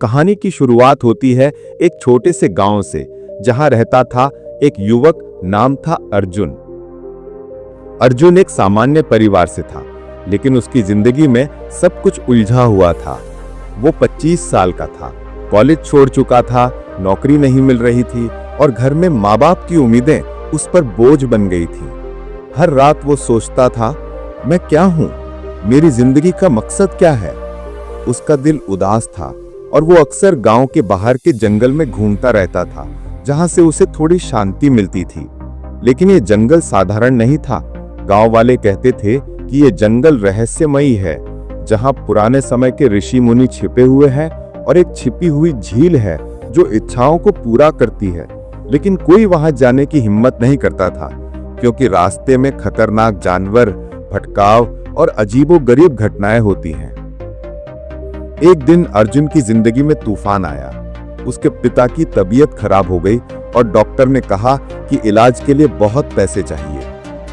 कहानी की शुरुआत होती है एक छोटे से गांव से, जहां रहता था एक युवक, नाम था अर्जुन। अर्जुन एक सामान्य परिवार से था, लेकिन उसकी जिंदगी में सब कुछ उलझा हुआ था। वो 25 साल का था, कॉलेज छोड़ चुका था, नौकरी नहीं मिल रही थी और घर में माँ बाप की उम्मीदें उस पर बोझ बन गई थी। हर रात वो सोचता था, मैं क्या हूं, मेरी जिंदगी का मकसद क्या है। उसका दिल उदास था और वो अक्सर गांव के बाहर के जंगल में घूमता रहता था, जहां से उसे थोड़ी शांति मिलती थी। लेकिन ये जंगल साधारण नहीं था। गांव वाले कहते थे कि ये जंगल रहस्यमयी है, जहां पुराने समय के ऋषि मुनि छिपे हुए हैं और एक छिपी हुई झील है जो इच्छाओं को पूरा करती है। लेकिन कोई वहां जाने की हिम्मत नहीं करता था, क्योंकि रास्ते में खतरनाक जानवर, भटकाव और अजीबोगरीब घटनाएं होती हैं। एक दिन अर्जुन की जिंदगी में तूफान आया। उसके पिता की तबीयत खराब हो गई और डॉक्टर ने कहा कि इलाज के लिए बहुत पैसे चाहिए।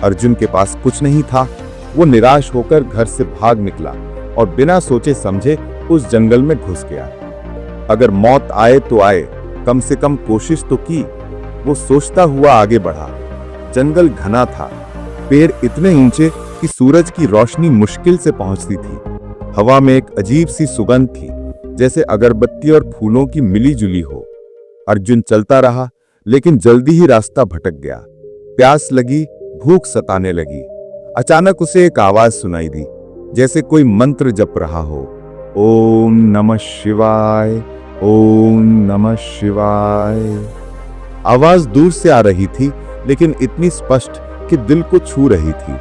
अर्जुन के पास कुछ नहीं था। वो निराश होकर घर से भाग निकला और बिना सोचे समझे उस जंगल में घुस गया। अगर मौत आए तो आए, कम से कम कोशिश तो की, वो सोचता हुआ आगे बढ़ा। जंगल घना था, पेड़ इतने ऊंचे कि सूरज की रोशनी मुश्किल से पहुंचती थी। हवा में एक अजीब सी सुगंध थी, जैसे अगरबत्ती और फूलों की मिली जुली हो। अर्जुन चलता रहा, लेकिन जल्दी ही रास्ता भटक गया। प्यास लगी, भूख सताने लगी। अचानक उसे एक आवाज सुनाई दी, जैसे कोई मंत्र जप रहा हो। ओम नमः शिवाय, ओम नमः शिवाय। आवाज दूर से आ रही थी, लेकिन इतनी स्पष्ट कि दिल को छू रही थी।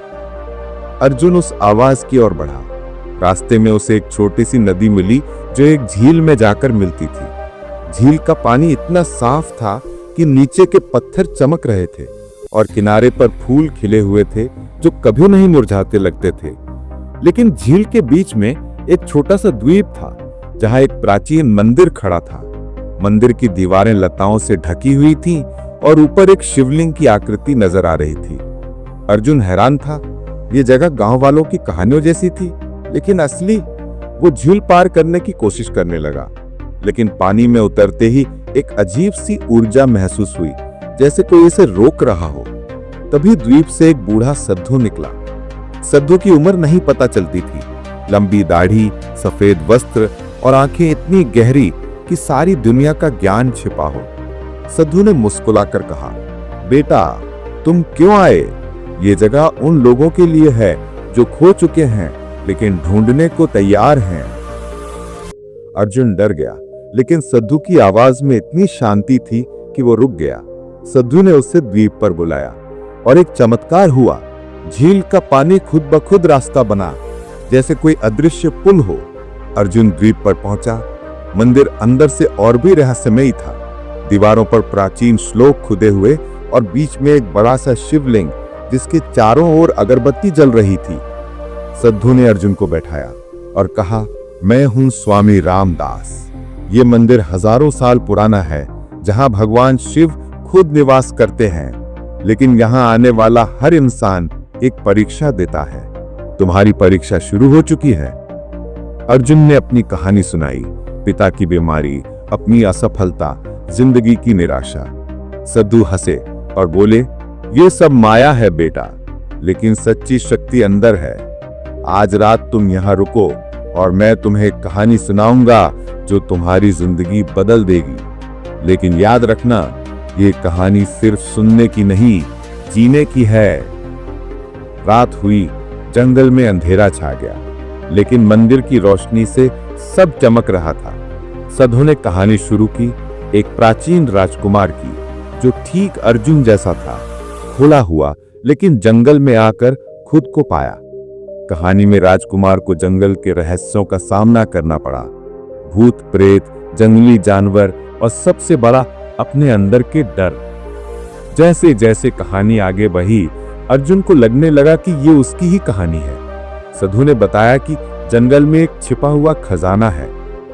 अर्जुन उस आवाज की ओर बढ़ा। रास्ते में उसे एक छोटी सी नदी मिली जो एक झील में जाकर मिलती थी। झील का पानी इतना साफ था कि नीचे के पत्थर चमक रहे थे और किनारे पर फूल खिले हुए थे जो कभी नहीं मुरझाते लगते थे। लेकिन झील के बीच में एक छोटा सा द्वीप था, जहां एक प्राचीन मंदिर खड़ा था। मंदिर की दीवारें लताओं से ढकी हुई थीं और ऊपर एक शिवलिंग की आकृति नजर आ रही थी। अर्जुन हैरान था। ये जगह गांव वालों की कहानियों जैसी थी, लेकिन असली। वो झील पार करने की कोशिश करने लगा, लेकिन पानी में उतरते ही एक अजीब सी ऊर्जा महसूस हुई, जैसे कोई इसे रोक रहा हो। तभी द्वीप से एक बूढ़ा सद्धू निकला। सद्धू की उम्र नहीं पता चलती थी। लंबी दाढ़ी, सफेद वस्त्र और आंखें इतनी गहरी कि सारी दुनिया का ज्ञान छिपा हो। सद्धू ने मुस्कुराकर कहा, बेटा, तुम क्यों आए? ये जगह उन लोगों के लिए है जो खो चुके हैं लेकिन ढूंढने को तैयार हैं। अर्जुन डर गया, लेकिन सद्धू की आवाज में इतनी शांति थी कि वो रुक गया। सद्धू ने उसे द्वीप पर बुलाया और एक चमत्कार हुआ। झील का पानी खुद ब खुद रास्ता बना, जैसे कोई अदृश्य पुल हो। अर्जुन द्वीप पर पहुंचा। मंदिर अंदर से और भी रहस्यमयी था। दीवारों पर प्राचीन श्लोक खुदे हुए और बीच में एक बड़ा सा शिवलिंग, जिसके चारों ओर अगरबत्ती जल रही थी। सद्धू ने अर्जुन को बैठाया और कहा, मैं हूं स्वामी रामदास। ये मंदिर हजारों साल पुराना है, जहां भगवान शिव खुद निवास करते हैं। लेकिन यहां आने वाला हर इंसान एक परीक्षा देता है। तुम्हारी परीक्षा शुरू हो चुकी है। अर्जुन ने अपनी कहानी सुनाई, पिता की बीमारी, अपनी असफलता, जिंदगी की निराशा। सद्धू हंसे और बोले, ये सब माया है बेटा, लेकिन सच्ची शक्ति अंदर है। आज रात तुम यहाँ रुको और मैं तुम्हें एक कहानी सुनाऊंगा जो तुम्हारी जिंदगी बदल देगी। लेकिन याद रखना, ये कहानी सिर्फ सुनने की नहीं, जीने की है। रात हुई, जंगल में अंधेरा छा गया, लेकिन मंदिर की रोशनी से सब चमक रहा था। सद्धू ने कहानी शुरू की, एक प्राचीन राजकुमार की, जो ठीक अर्जुन जैसा था, खुला हुआ, लेकिन जंगल में आकर खुद को पाया। कहानी में राजकुमार को जंगल के रहस्यों का सामना करना पड़ा। भूत प्रेत, जंगली जानवर और सबसे बड़ा अपने अंदर के डर। जैसे जैसे कहानी आगे बढ़ी, अर्जुन को लगने लगा कि ये उसकी ही कहानी है। सद्धू ने बताया कि जंगल में एक छिपा हुआ खजाना है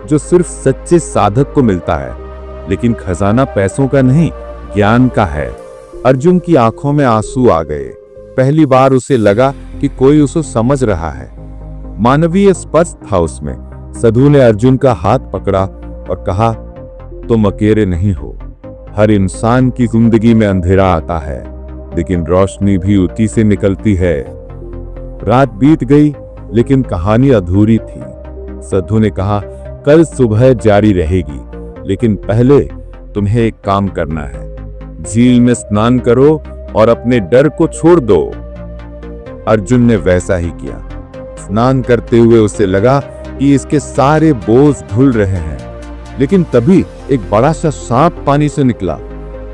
जो सिर्फ सच्चे साधक को मिलता है। लेकिन खजाना पैसों का नहीं, ज्ञान का है। अर्जुन की आंखों में आंसू आ गए। पहली बार उसे लगा कि कोई उसे समझ रहा है। मानवीय स्पर्श था उसमें। सद्धू ने अर्जुन का हाथ पकड़ा और कहा, तुम अकेले नहीं हो। हर इंसान की जिंदगी में अंधेरा आता है, लेकिन रोशनी भी उसी से निकलती है। रात बीत गई, लेकिन कहानी अधूरी थी। सद्धू ने कहा, कल सुबह जारी रहेगी, लेकिन पहले तुम्हें एक काम करना है। झील में स्नान करो और अपने डर को छोड़ दो। अर्जुन ने वैसा ही किया। स्नान करते हुए उसे लगा कि इसके सारे बोझ धुल रहे हैं, लेकिन तभी एक बड़ा सा सांप पानी से निकला।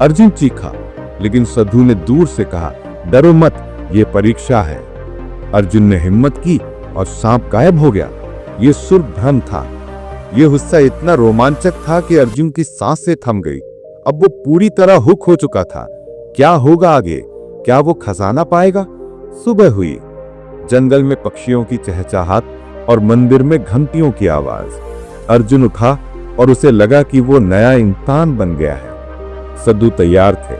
अर्जुन चीखा, लेकिन सद्धू ने दूर से कहा, डरो मत, ये परीक्षा है। अर्जुन ने हिम्मत की और सांप गायब हो गया। ये सिर्फ भ्रम था। यह हिस्सा इतना रोमांचक था कि अर्जुन की सांसें थम गई। अब वो पूरी तरह हुक हो चुका था। क्या होगा आगे? क्या वो खजाना पाएगा? सुबह हुई। जंगल में पक्षियों की चहचहाट और मंदिर में घंटियों की आवाज। अर्जुन उठा और उसे लगा कि वो नया इंसान बन गया है। सद्धू तैयार थे।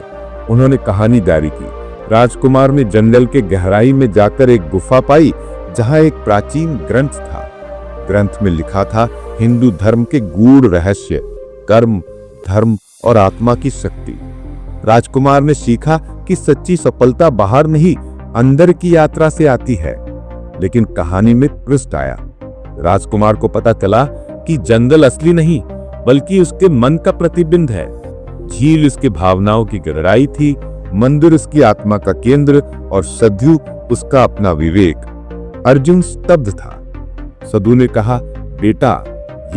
उन्होंने कहानी जारी की। राजकुमार ने जंगल के गहराई में जाकर एक गुफा पाई, जहां एक प्राचीन ग्रंथ था। ग्रंथ में लिखा था हिंदू धर्म के गूढ़ रहस्य, कर्म, धर्म और आत्मा की शक्ति। राजकुमार ने सीखा कि सच्ची सफलता बाहर नहीं, अंदर की यात्रा से आती है। लेकिन कहानी में ट्विस्ट आया। राजकुमार को पता चला कि जंगल असली नहीं, बल्कि उसके मन का प्रतिबिंब है। झील उसकी भावनाओं की गहराई थी, मंदिर उसकी आत्मा का केंद्र और सद्धू उसका अपना विवेक। अर्जुन स्तब्ध था। सद्धू ने कहा, बेटा,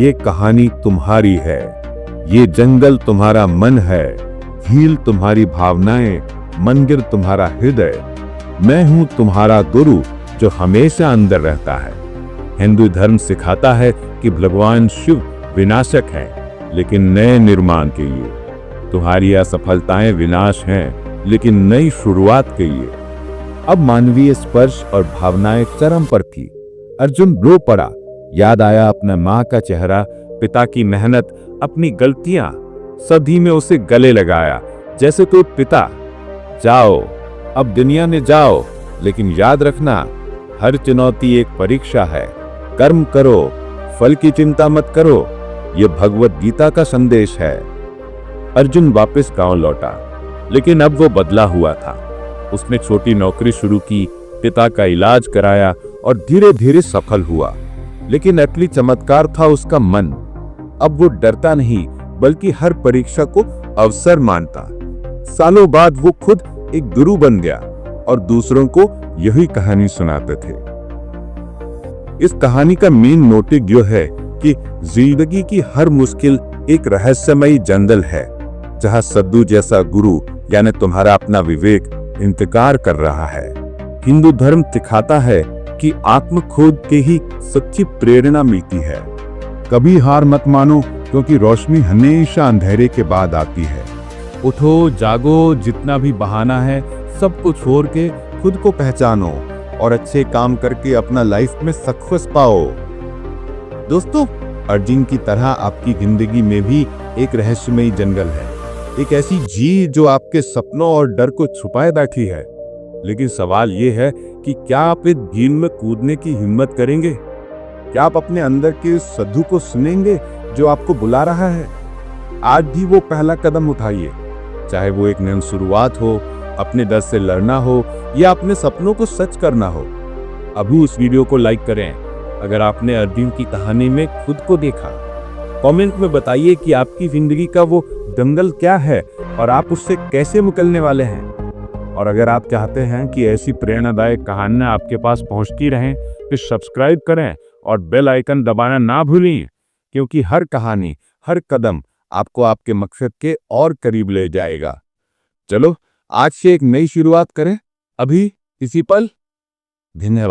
ये कहानी तुम्हारी है। ये जंगल तुम्हारा मन है, झील तुम्हारी भावनाएं, मंदिर तुम्हारा हृदय। मैं हूं तुम्हारा गुरु, जो हमेशा अंदर रहता है। हिंदू धर्म सिखाता है कि भगवान शिव विनाशक है, लेकिन नए निर्माण के लिए। तुम्हारी असफलताएं विनाश हैं, लेकिन नई शुरुआत के लिए। अब मानवीय स्पर्श और भावनाएं चरम पर थी। अर्जुन रो पड़ा। याद आया अपना मां का चेहरा, पिता की मेहनत, अपनी गलतियां। सभी में उसे गले लगाया, जैसे कोई पिता। जाओ, अब दुनिया में जाओ, लेकिन याद रखना, हर चुनौती एक परीक्षा है। कर्म करो, फल की चिंता मत करो। यह भगवत गीता का संदेश है। अर्जुन वापस गांव लौटा, लेकिन अब वो बदला हुआ था। उसने छोटी नौकरी शुरू की, पिता का इलाज कराया और धीरे धीरे सफल हुआ। लेकिन असली चमत्कार था उसका मन। अब वो डरता नहीं, बल्कि हर परीक्षा को अवसर मानता। सालों बाद वो खुद एक गुरु बन गया और दूसरों को यही कहानी सुनाते थे। इस कहानी का मेन मोटिव यह है कि जिंदगी की हर मुश्किल एक रहस्यमयी जंगल है, जहां सद्धू जैसा गुरु यानी तुम्हारा अपना विवेक इंतजार कर रहा है। हिंदू धर्म सिखाता है कि आत्म खोज के ही सच्ची प्रेरणा मिलती है। कभी हार मत मानो, क्योंकि रोशनी हमेशा अंधेरे के बाद आती है। उठो, जागो, जितना भी बहाना है सब कुछ छोड़ के खुद को पहचानो और अच्छे काम करके अपना लाइफ में सक्सेस पाओ। दोस्तों, अर्जुन की तरह आपकी जिंदगी में भी एक रहस्यमयी जंगल है, एक ऐसी झील जो आपके सपनों और डर को छुपाए बैठी है। लेकिन सवाल यह है कि क्या आप इस झील में कूदने की हिम्मत करेंगे? क्या आप अपने अंदर के सद्धू को सुनेंगे जो आपको बुला रहा है? आज भी वो पहला कदम उठाइए, चाहे वो एक नई शुरुआत हो, अपने डर से लड़ना हो या अपने सपनों को सच करना हो। अभी इस वीडियो को लाइक करें अगर आपने अर्जुन की कहानी में खुद को देखा। कमेंट में बताइए कि आपकी जिंदगी का वो जंगल क्या है और आप उससे कैसे निकलने वाले हैं। और अगर आप चाहते हैं कि ऐसी प्रेरणादायक कहानियां आपके पास पहुंचती रहें, तो सब्सक्राइब करें और बेल आइकन दबाना ना भूलें, क्योंकि हर कहानी, हर कदम आपको आपके मकसद के और करीब ले जाएगा। चलो, आज से एक नई शुरुआत करें, अभी इसी पल। धन्यवाद।